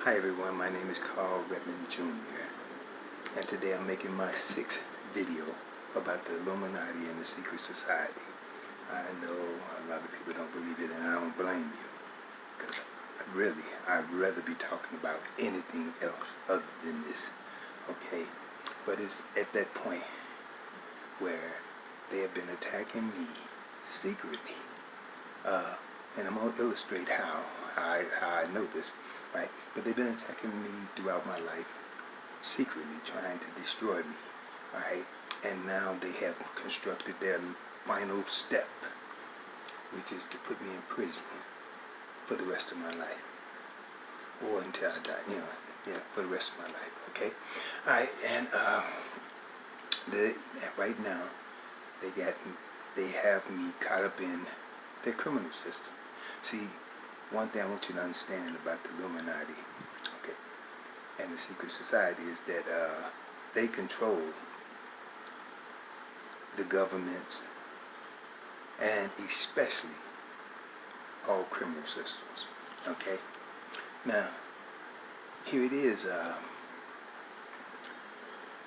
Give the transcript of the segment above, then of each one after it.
Hi everyone, my name is Carl Redmond Jr. and today I'm making my 6th video about the Illuminati and the secret society. I know a lot of people don't believe it and I don't blame you, because I'd rather be talking about anything else other than this, okay? But it's at that point where they have been attacking me secretly, and I'm going to illustrate how I know this. Right? But they've been attacking me throughout my life, secretly trying to destroy me. Right? And now they have constructed their final step, which is to put me in prison for the rest of my life. Or until I die, for the rest of my life, okay? Alright, and right now they have me caught up in their criminal system. See, one thing I want you to understand about the Illuminati, okay, and the secret society is that they control the governments and especially all criminal systems, okay? Now, here it is.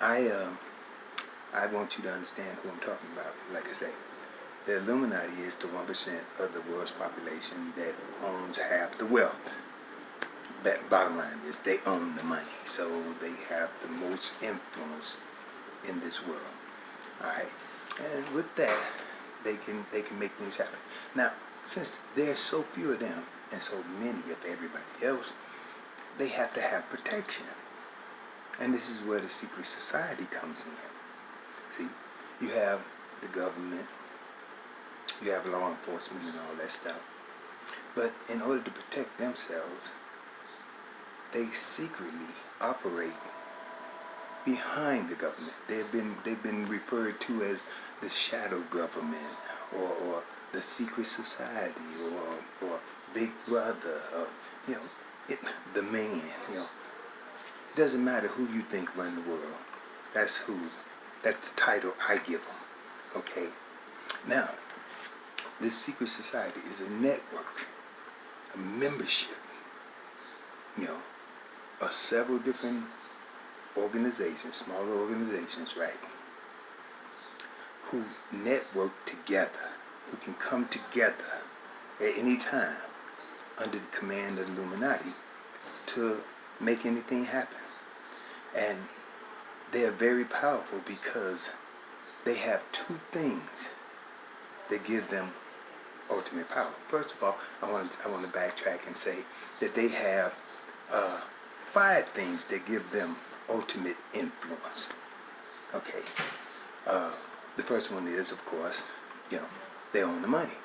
I want you to understand who I'm talking about. Like I say, the Illuminati is the 1% of the world's population that owns half the wealth. That bottom line is they own the money, so they have the most influence in this world. All right, and with that, they can make things happen. Now, since there's so few of them and so many of everybody else, they have to have protection, and this is where the secret society comes in. See, you have the government. You have law enforcement and all that stuff. But in order to protect themselves, they secretly operate behind the government. They've been referred to as the shadow government, or the secret society, or Big Brother, or the man. It doesn't matter who you think run the world. That's the title I give them. Okay. Now, this secret society is a network, a membership, of several different organizations, smaller organizations, right, who network together, who can come together at any time under the command of the Illuminati to make anything happen. And they are very powerful because they have two things that give them ultimate power. First of all, I want to backtrack and say that they have 5 things that give them ultimate influence. Okay. The first one is, of course, they own the money.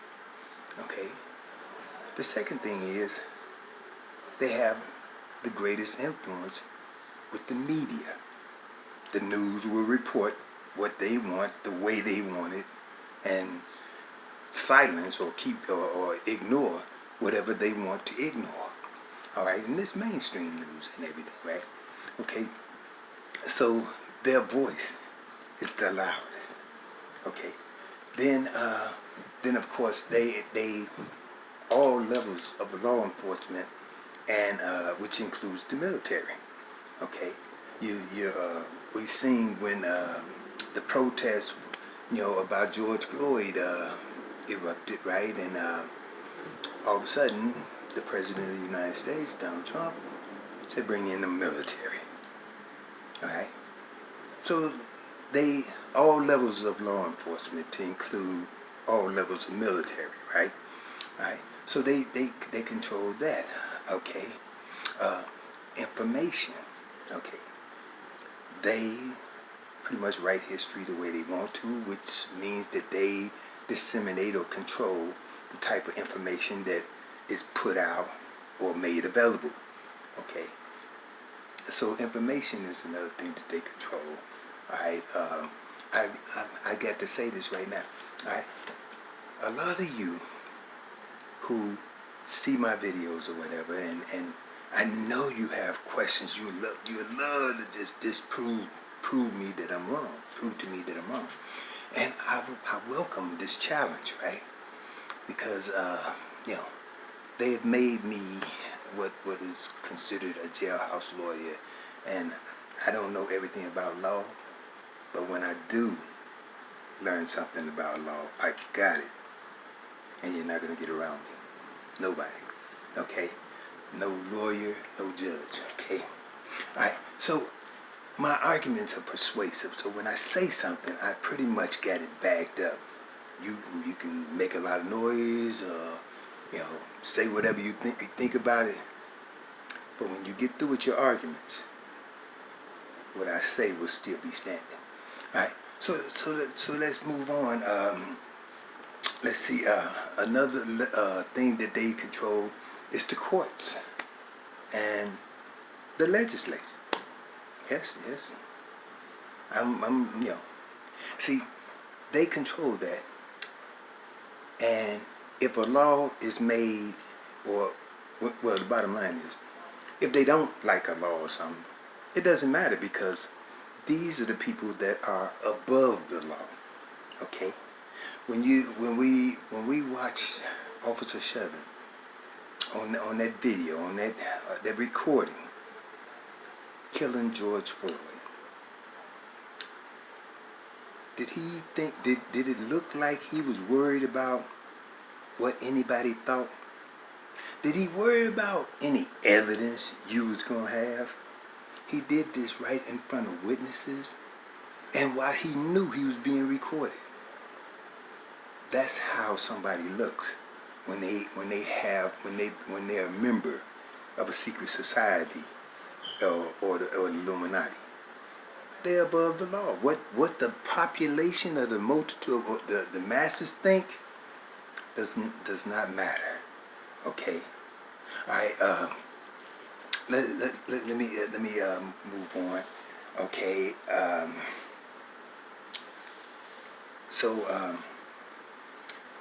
Okay. The second thing is they have the greatest influence with the media. The news will report what they want, the way they want it, and silence or ignore whatever they want to ignore. All right, and this mainstream news and everything, right? Okay, so their voice is the loudest. Okay, then of course they all levels of law enforcement, and which includes the military. Okay, we've seen when the protests, about George Floyd erupted, right? And all of a sudden, the President of the United States, Donald Trump, said bring in the military. All right? So all levels of law enforcement to include all levels of military, right? All right? So they control that, okay? Information, okay? They pretty much write history the way they want to, which means that they disseminate or control the type of information that is put out or made available. Okay, so information is another thing that they control. All right, I got to say this right now. All right, a lot of you who see my videos or whatever, and I know you have questions. You would love to just disprove me that I'm wrong. Prove to me that I'm wrong. And I welcome this challenge, right? Because they have made me what is considered a jailhouse lawyer, and I don't know everything about law, but when I do learn something about law, I got it, and you're not gonna get around me. Nobody. Okay? No lawyer, no judge. Okay? Alright, so my arguments are persuasive, so when I say something, I pretty much got it backed up. You can make a lot of noise, say whatever you think about it, but when you get through with your arguments, what I say will still be standing. Alright, so let's move on. Let's see, another thing that they control is the courts and the legislature. Yes. See, they control that. And if a law is made, or, well, the bottom line is, if they don't like a law or something, it doesn't matter, because these are the people that are above the law. Okay? When we watch Officer Sherman on that video, on that recording, killing George Floyd, did he think, did it look like he was worried about what anybody thought? Did he worry about any evidence you was gonna have? He did this right in front of witnesses, and while he knew he was being recorded. That's how somebody looks when they're a member of a secret society or the Illuminati. They're above the law. What the population of the multitude or the masses think does not matter. Okay. All right. Let me move on. Okay.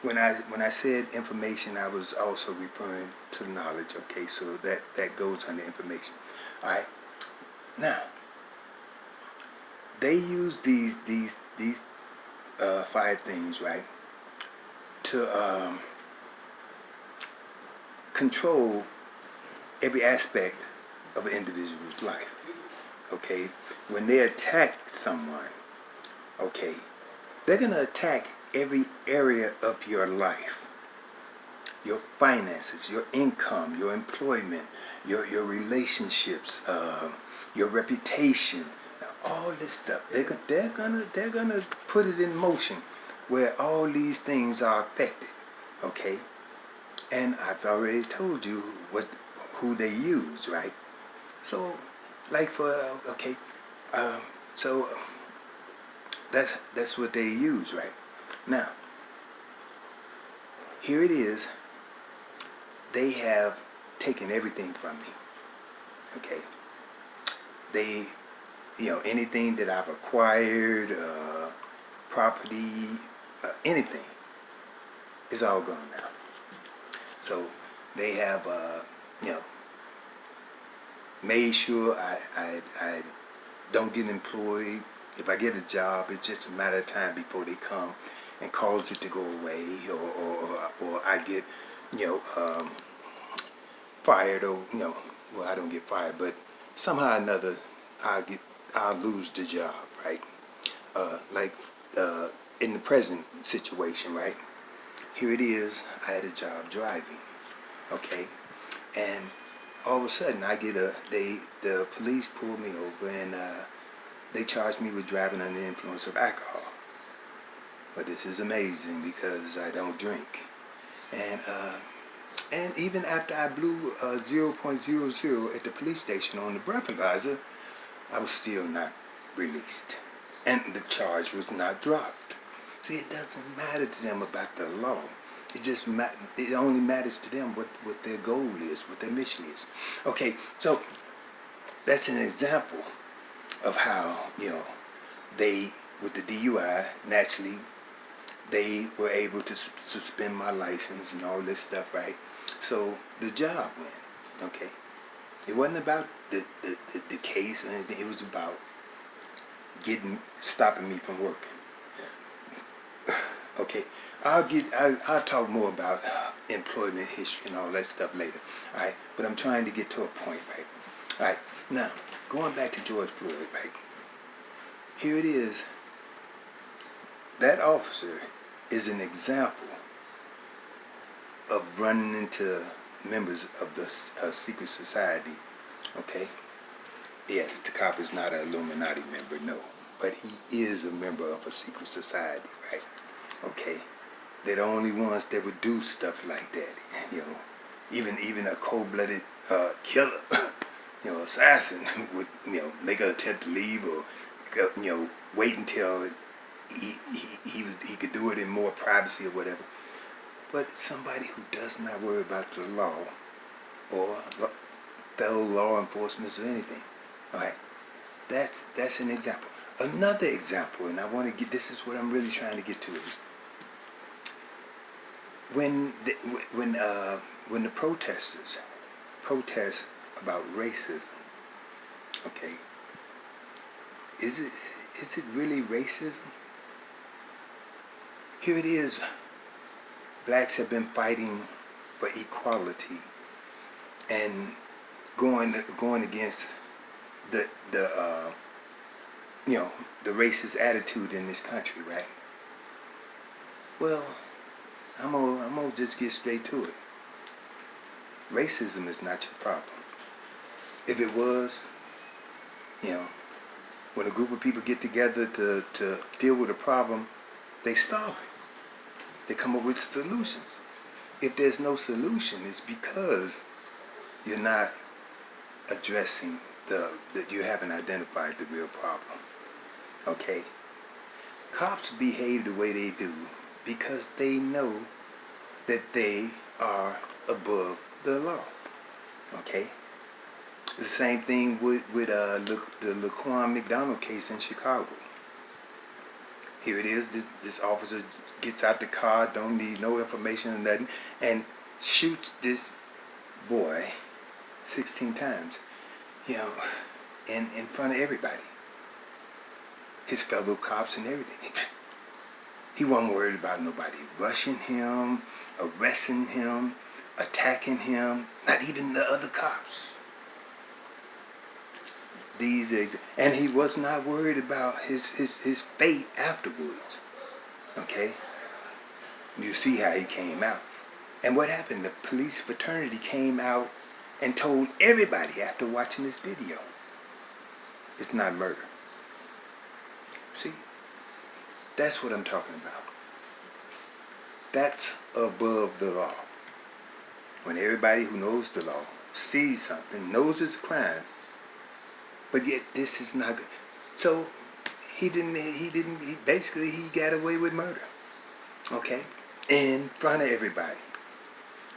When I said information, I was also referring to knowledge. Okay, so that goes under information. All right. Now, they use these 5 things, right, to control every aspect of an individual's life. Okay, when they attack someone, okay, they're gonna attack every area of your life, your finances, your income, your employment, your relationships, your reputation, all this stuff. They're gonna put it in motion where all these things are affected. Okay, and I've already told you who they use, right? So, like so that's what they use, right? Now, here it is. They have taken everything from me. Okay. They, anything that I've acquired, property, anything, is all gone now. So they have, made sure I don't get employed. If I get a job, it's just a matter of time before they come and cause it to go away, or I get, fired, or well, I don't get fired, but somehow or another I'll lose the job, right? In the present situation, right? Here it is. I had a job driving, okay, and all of a sudden I get the police pulled me over, and they charged me with driving under the influence of alcohol. But this is amazing because I don't drink. And even after I blew 0.00 at the police station on the breathalyzer, I was still not released. And the charge was not dropped. See, it doesn't matter to them about the law. It only matters to them what their goal is, what their mission is. Okay, so that's an example of how, they, with the DUI, naturally, they were able to suspend my license and all this stuff, right? So the job went, okay? It wasn't about the case or anything. It was about stopping me from working. Okay. I'll talk more about employment history and all that stuff later. All right, but I'm trying to get to a point, right? All right, now going back to George Floyd, right? Here it is. That officer is an example of running into members of the secret society. Okay. Yes, the cop is not an Illuminati member, no, but he is a member of a secret society, right? Okay. They're the only ones that would do stuff like that, you know. Even a cold-blooded killer, you know, assassin would, you know, make an attempt to leave or, you know, wait until he could do it in more privacy or whatever. But somebody who does not worry about the law or fellow law enforcement or anything, all right, that's an example. Another example, and I want to get, this is what I'm really trying to get to, is when the protesters protest about racism, okay, is it really racism? Here it is. Blacks have been fighting for equality and going against the you know, the racist attitude in this country, right? Well, I'm gonna just get straight to it. Racism is not your problem. If it was, you know, when a group of people get together to deal with a problem, they solve it. They come up with solutions. If there's no solution, it's because you're not addressing that you haven't identified the real problem. Okay? Cops behave the way they do because they know that they are above the law. Okay? The same thing with the Laquan McDonald case in Chicago. Here it is, this officer gets out the car, don't need no information or nothing, and shoots this boy 16 times, you know, in front of everybody. His fellow cops and everything. He wasn't worried about nobody rushing him, arresting him, attacking him, not even the other cops. And he was not worried about his fate afterwards. Okay? You see how he came out. And what happened? The police fraternity came out and told everybody after watching this video, it's not murder. See? That's what I'm talking about. That's above the law. When everybody who knows the law sees something, knows it's a crime, but yet this is not good. So he basically got away with murder. Okay? In front of everybody.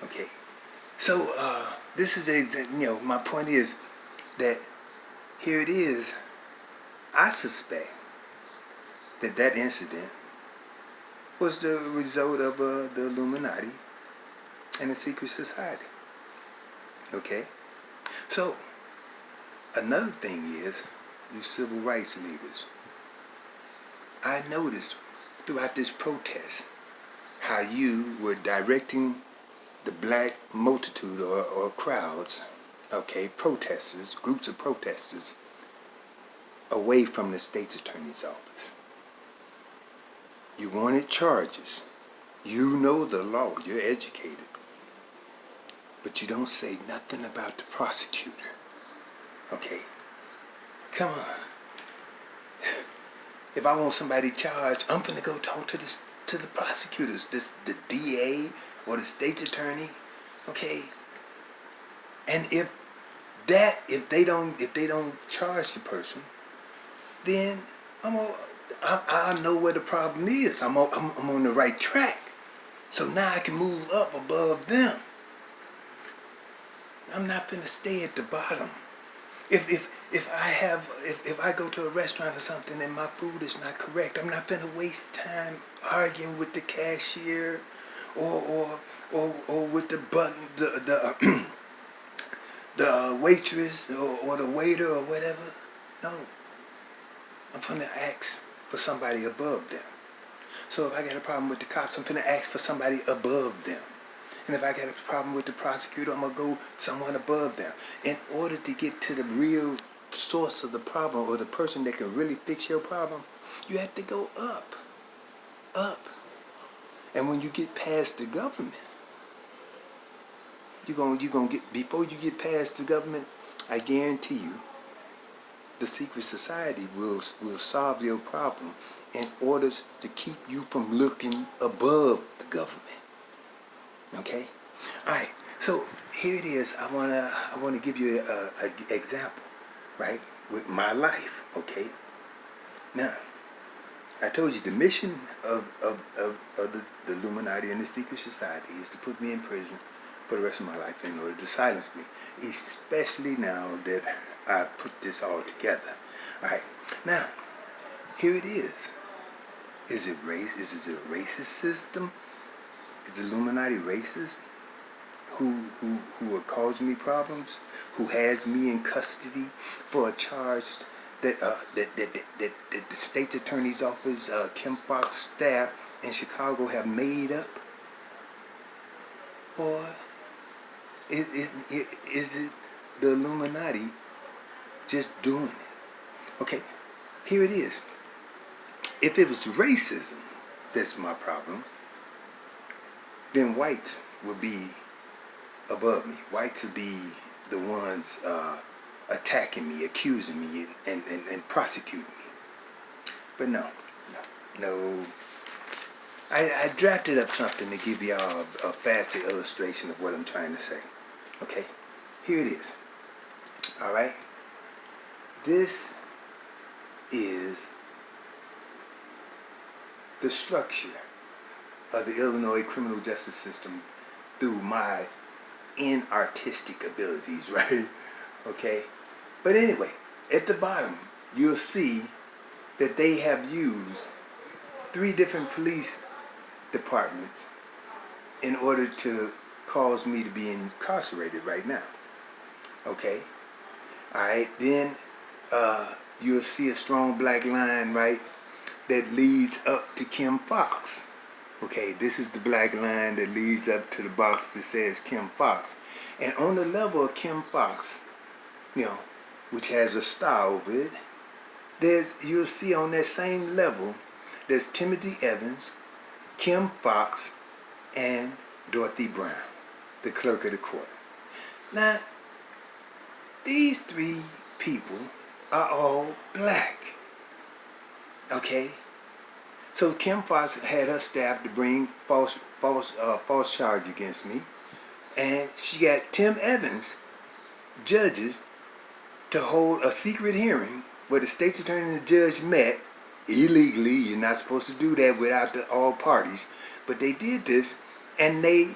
Okay? So this is you know, my point is that here it is. I suspect that incident was the result of the Illuminati and the secret society. Okay? So another thing is, you civil rights leaders, I noticed throughout this protest how you were directing the black multitude or crowds, okay, protesters, groups of protesters, away from the state's attorney's office. You wanted charges. You know the law. You're educated. But you don't say nothing about the prosecutor. Okay, come on. If I want somebody charged, I'm gonna go talk to the prosecutors, the DA or the state's attorney. Okay, and if they don't charge the person, then I know where the problem is. I'm on the right track. So now I can move up above them. I'm not gonna stay at the bottom. If I go to a restaurant or something and my food is not correct, I'm not gonna waste time arguing with the cashier or with the waitress or the waiter or whatever. No, I'm gonna ask for somebody above them. So if I got a problem with the cops, I'm going to ask for somebody above them. And if I got a problem with the prosecutor, I'm going to go someone above them. In order to get to the real source of the problem, or the person that can really fix your problem, you have to go up. Up. And when you get past the government, you're gonna get, before you get past the government, I guarantee you, the secret society will solve your problem in order to keep you from looking above the government. Okay? Alright, so here it is. I wanna give you an example, right? With my life, okay? Now, I told you the mission of the Illuminati and the secret society is to put me in prison for the rest of my life in order to silence me. Especially now that I put this all together. Alright, now, here it is. Is it race? Is it a racist system? Is the Illuminati racist? Who are causing me problems? Who has me in custody for a charge that the state's attorney's office, Kim Foxx staff in Chicago have made up? Or is it the Illuminati just doing it? Okay, here it is. If it was racism that's my problem, then whites would be above me. Whites would be the ones attacking me, accusing me, and prosecuting me. But no. I drafted up something to give y'all a faster illustration of what I'm trying to say. Okay? Here it is. Alright? This is the structure of the Illinois criminal justice system through my inartistic abilities, right? Okay? But anyway, at the bottom, you'll see that they have used 3 different police departments in order to cause me to be incarcerated right now. Okay? Alright, then you'll see a strong black line, right, that leads up to Kim Foxx. Okay, this is the black line that leads up to the box that says Kim Foxx. And on the level of Kim Foxx, you know, which has a star over it, you'll see on that same level, there's Timothy Evans, Kim Foxx, and Dorothy Brown, the clerk of the court. Now, these 3 people are all black. Okay? So Kim Foxx had her staff to bring false charge against me, and she got Tim Evans, judges, to hold a secret hearing where the state's attorney and the judge met illegally. You're not supposed to do that without all parties, but they did this, and they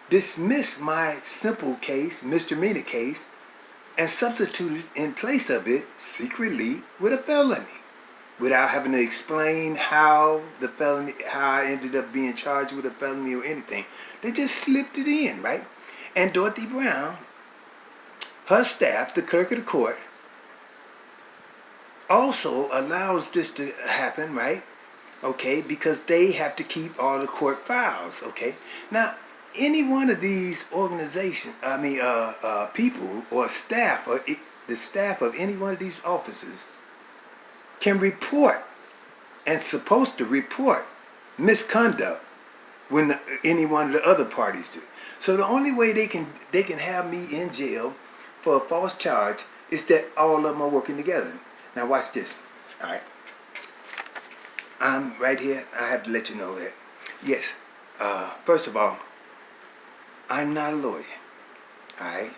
dismissed my simple case, misdemeanor case, and substituted in place of it secretly with a felony, without having to explain how I ended up being charged with a felony or anything. They just slipped it in, right? And Dorothy Brown, her staff, the clerk of the court, also allows this to happen, right? Okay, because they have to keep all the court files, okay? Now, any one of these organizations, people or staff, or the staff of any one of these offices can report, and supposed to report, misconduct when any one of the other parties do. So the only way they can have me in jail for a false charge is that all of them are working together. Now watch this. All right, I'm right here. I have to let you know that. Yes. First of all, I'm not a lawyer. All right.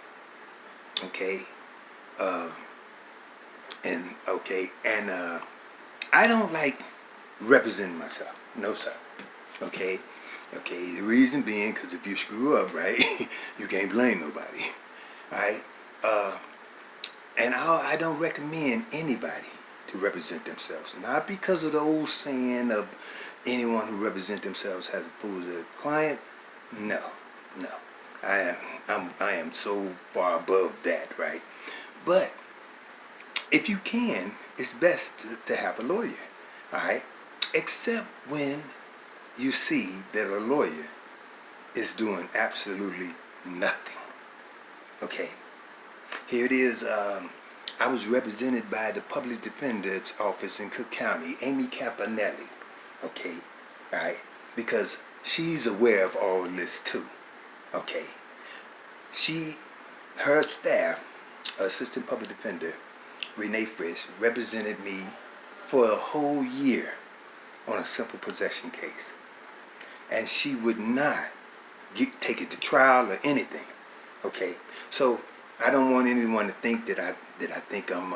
Okay. And I don't like representing myself. No, sir. Okay. The reason being, because if you screw up, right, you can't blame nobody. All right. And I don't recommend anybody to represent themselves. Not because of the old saying of anyone who represents themselves has a fool as a client. No. I am so far above that, right? But if you can, it's best to have a lawyer, all right? Except when you see that a lawyer is doing absolutely nothing. Okay, here it is. I was represented by the public defender's office in Cook County, Amy Campanelli. Okay, all right, because she's aware of all this too. Okay, her staff, assistant public defender Renee Frisch, represented me for a whole year on a simple possession case, and she would not take it to trial or anything. Okay, so I don't want anyone to think that I think I'm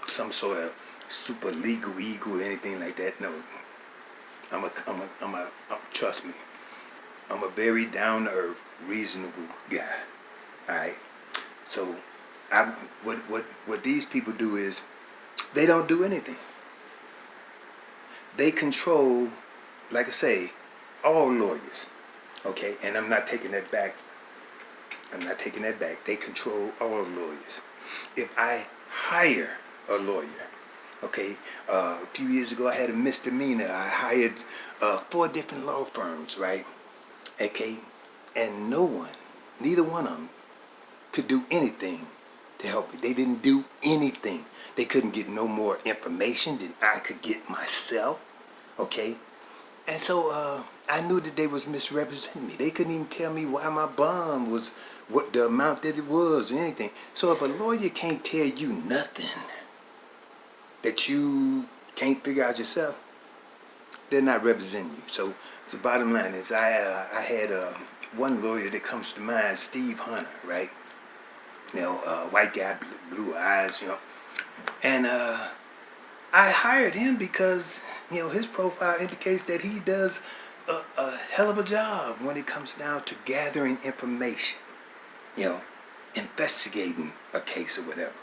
some sort of super legal eagle or anything like that. No, trust me, I'm a very down to earth, reasonable guy. All right, so what these people do is they don't do anything. They control, like I say, all lawyers. Okay, and I'm not taking that back. They control all lawyers. If I hire a lawyer, okay, a few years ago I had a misdemeanor. I hired 4 different law firms, right? Okay, and neither one of them could do anything to help me. They didn't do anything. They couldn't get no more information than I could get myself. Okay, and so I knew that they was misrepresenting me. They couldn't even tell me why my bond was what the amount that it was or anything. So if a lawyer can't tell you nothing that you can't figure out yourself, they're not representing you. So the bottom line is I had one lawyer that comes to mind, Steve Hunter, right? You know, white guy, blue eyes, you know. And I hired him because, you know, his profile indicates that he does a hell of a job when it comes down to gathering information, you know, investigating a case or whatever,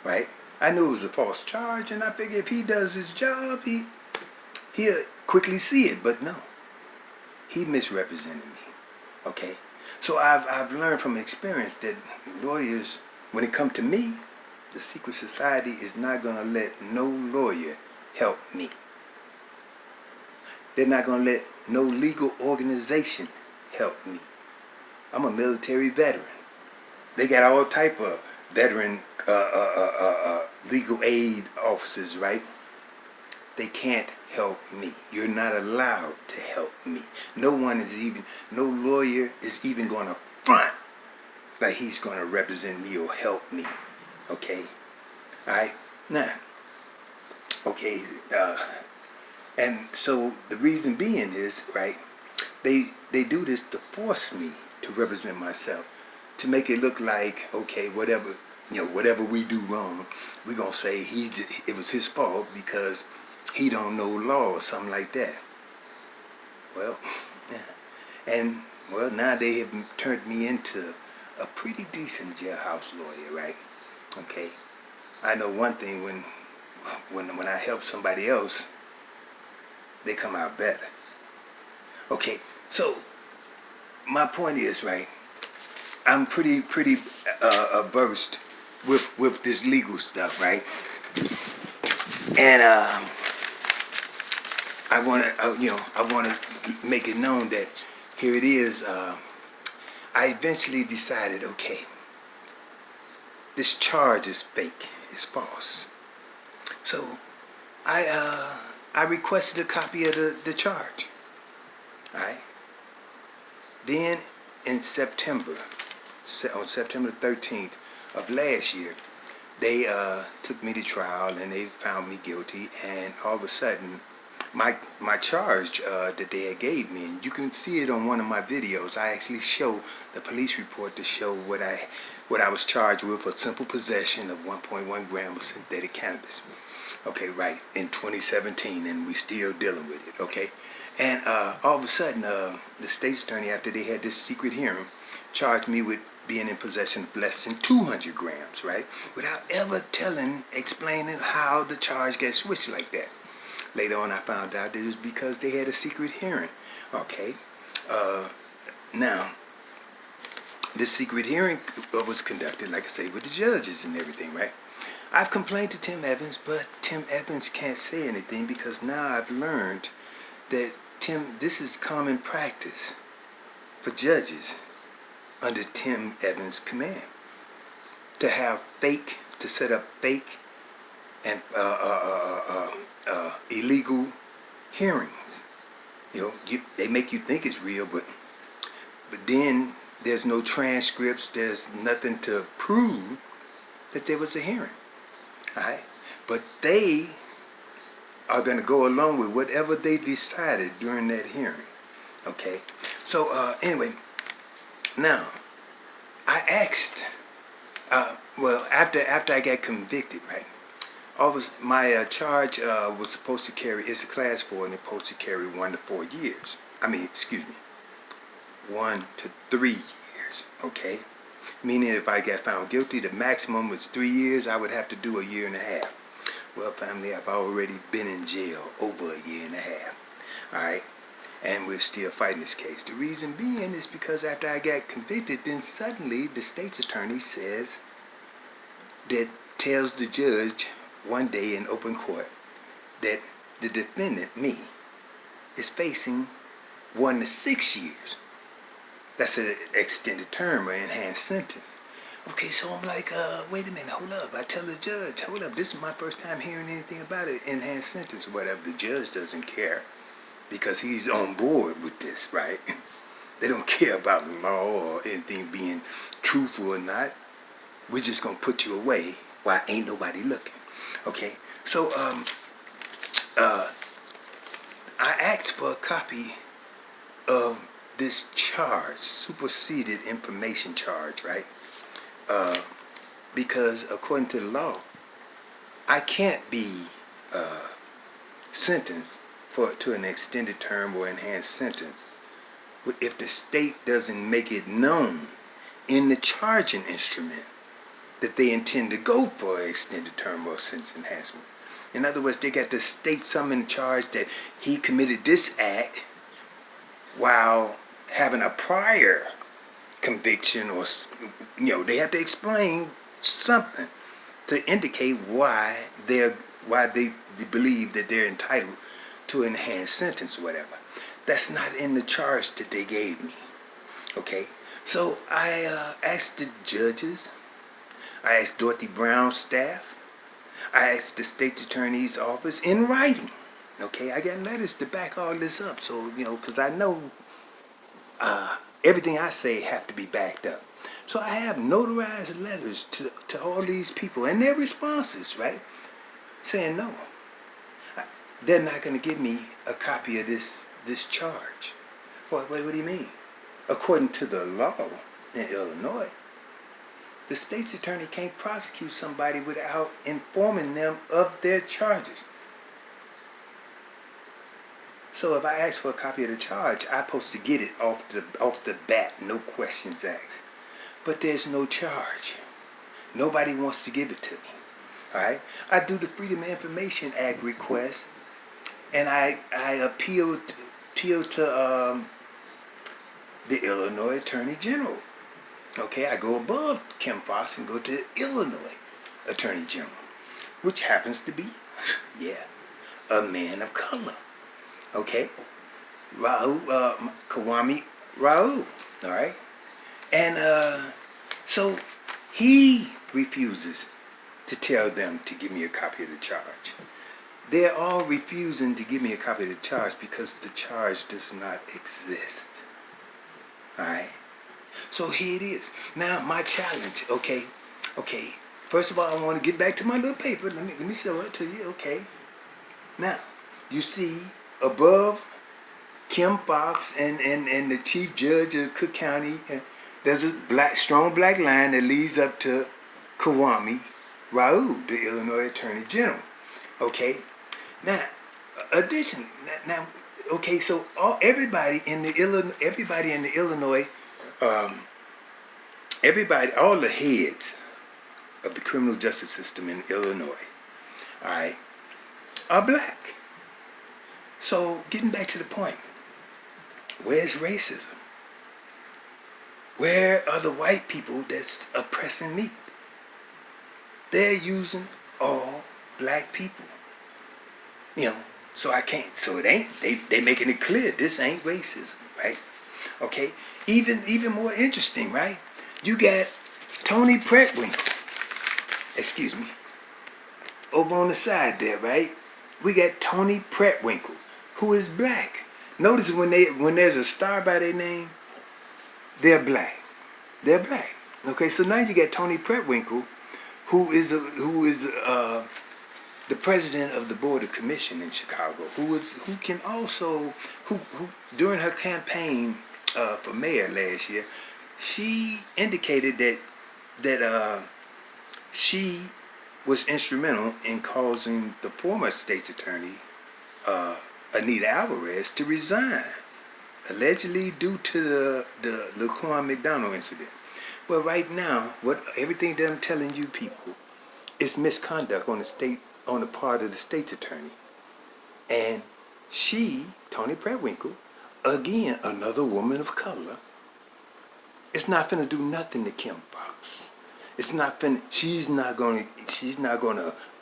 right? I knew it was a false charge, and I figured if he does his job, he'll quickly see it, but no. He misrepresented me, okay? So I've learned from experience that lawyers, when it comes to me, the secret society is not going to let no lawyer help me. They're not going to let no legal organization help me. I'm a military veteran. They got all type of veteran legal aid officers, right? They can't help me. You're not allowed to help me. No lawyer is even going to front like he's going to represent me or help me. Okay? Alright? Now, okay, and so the reason being is, right, they do this to force me to represent myself, to make it look like, okay, whatever we do wrong, we're going to say it was his fault because he don't know law or something like that. Well, yeah. And, well, now they have turned me into a pretty decent jailhouse lawyer, right? Okay. I know one thing, when I help somebody else, they come out better. Okay, so my point is, right, I'm pretty versed with this legal stuff, right? And I want to make it known that here it is. I eventually decided, okay, this charge is fake, it's false. So I requested a copy of the charge. All right. Then in September, on September 13th of last year, they took me to trial and they found me guilty. And all of a sudden, my charge that they had gave me, and you can see it on one of my videos. I actually show the police report to show what I was charged with for simple possession of 1.1 grams of synthetic cannabis. Okay, right, in 2017, and we still dealing with it, okay? And all of a sudden, the state's attorney, after they had this secret hearing, charged me with being in possession of less than 200 grams, right? Without ever explaining how the charge got switched like that. Later on, I found out that it was because they had a secret hearing, okay? Now, this secret hearing was conducted, like I say, with the judges and everything, right? I've complained to Tim Evans, but Tim Evans can't say anything because now I've learned that This is common practice for judges under Tim Evans' command to set up fake and illegal hearings. They make you think it's real, but then there's no transcripts. There's nothing to prove that there was a hearing. All right, but they are going to go along with whatever they decided during that hearing. Okay, so anyway, now I asked. Well, after I got convicted, right? My charge was supposed to carry. It's a class 4, and it's supposed to carry 1 to 4 years. I mean, excuse me, 1 to 3 years. Okay, meaning if I got found guilty, the maximum was 3 years. I would have to do a year and a half. Well, family, I've already been in jail over a year and a half. All right, and we're still fighting this case. The reason being is because after I got convicted, then suddenly the state's attorney tells the judge one day in open court that the defendant, me, is facing 1 to 6 years. That's an extended term or enhanced sentence. Okay, so I'm like, wait a minute, hold up. I tell the judge, hold up, this is my first time hearing anything about it, enhanced sentence or whatever. The judge doesn't care because he's on board with this, right? They don't care about law or anything being truthful or not. We're just going to put you away while ain't nobody looking. Okay, so I asked for a copy of this charge, superseded information charge, right? Because according to the law, I can't be sentenced to an extended term or enhanced sentence if the state doesn't make it known in the charging instrument that they intend to go for an extended term or sentence enhancement. In other words, they got to state something in the charge that he committed this act while having a prior conviction, or they have to explain something to indicate why they believe that they're entitled to an enhanced sentence or whatever. That's not in the charge that they gave me. Okay, so I asked the judges, I asked Dorothy Brown's staff, I asked the state's attorney's office in writing. Okay, I got letters to back all this up, so because I know everything I say have to be backed up. So I have notarized letters to all these people and their responses, right? Saying no. They're not going to give me a copy of this charge. What do you mean? According to the law in Illinois, the state's attorney can't prosecute somebody without informing them of their charges. So if I ask for a copy of the charge, I'm supposed to get it off the bat, no questions asked. But there's no charge. Nobody wants to give it to me. All right? I do the Freedom of Information Act request, and I appeal to the Illinois Attorney General. Okay, I go above Kim Foxx and go to the Illinois Attorney General, which happens to be, a man of color. Okay, Kwame Raoul. All right, and so he refuses to tell them to give me a copy of the charge. They're all refusing to give me a copy of the charge because the charge does not exist. All right. So here it is. Now my challenge. Okay. First of all, I want to get back to my little paper. Let me show it to you. Okay. Now you see above Kim Foxx and the chief judge of Cook County, there's a strong black line that leads up to Kwame Raoul, the Illinois Attorney General. Okay. Now, additionally, okay. So everybody in the Illinois, all the heads of the criminal justice system in Illinois, all right, are black. So getting back to the point, where's racism? Where are the white people that's oppressing me? They're using all black people. So I can't. So it ain't. They making it clear this ain't racism, right? Okay. Even more interesting, right? You got Tony Preckwinkle. Excuse me. Over on the side there, right? We got Tony Preckwinkle, who is black. Notice when there's a star by their name, they're black. They're black. Okay, so now you got Tony Preckwinkle, who is the president of the Board of Commission in Chicago, who can also who during her campaign for mayor last year, she indicated that she was instrumental in causing the former state's attorney Anita Alvarez to resign, allegedly due to the Laquan McDonald incident. Well, right now, what everything that I'm telling you people is misconduct on the part of the state's attorney, and she, Tony Preckwinkle, again another woman of color, it's not finna do nothing to Kim Foxx. It's not finna. She's not gonna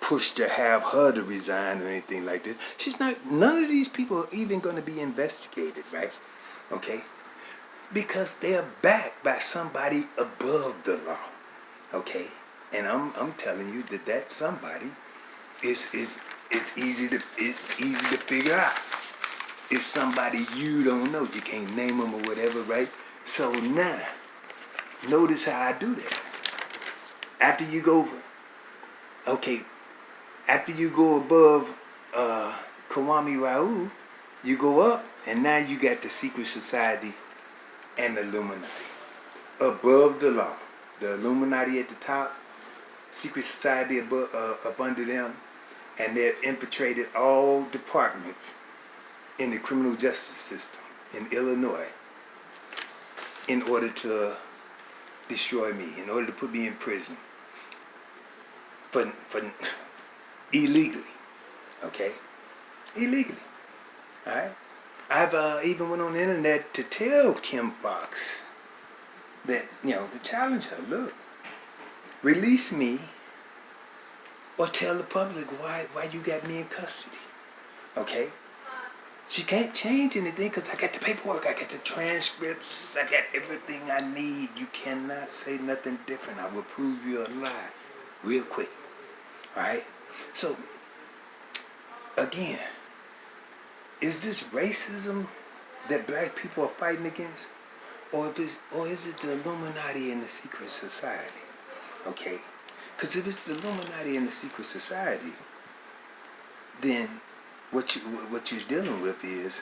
push to have her to resign or anything like this. She's not. None of these people are even gonna be investigated, right? Okay, because they're backed by somebody above the law. Okay, and I'm telling you that somebody is easy to figure out. It's somebody you don't know. You can't name them or whatever, right? So now, notice how I do that. After you go above Kwame Raoul, you go up, and now you got the secret society and the Illuminati. Above the law. The Illuminati at the top, secret society above, up under them, and they've infiltrated all departments in the criminal justice system in Illinois in order to destroy me, in order to put me in prison. For illegally, okay? Illegally, all right? I've even went on the internet to tell Kim Foxx that, to challenge her, look, release me or tell the public why you got me in custody, okay? She can't change anything because I got the paperwork, I got the transcripts, I got everything I need. You cannot say nothing different. I will prove you a lie real quick. All right. So again, is this racism that black people are fighting against, or is it the Illuminati and the secret society? Okay. Because if it's the Illuminati and the secret society, then what you're dealing with is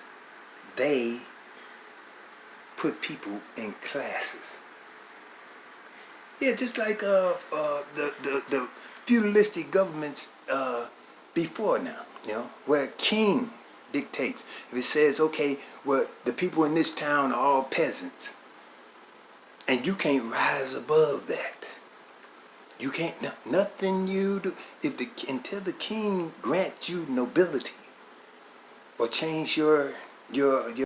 they put people in classes. Yeah, just like the feudalistic governments before now, where a king dictates. If it says, okay, well, the people in this town are all peasants, and you can't rise above that. You can't, nothing you do, until the king grants you nobility or change your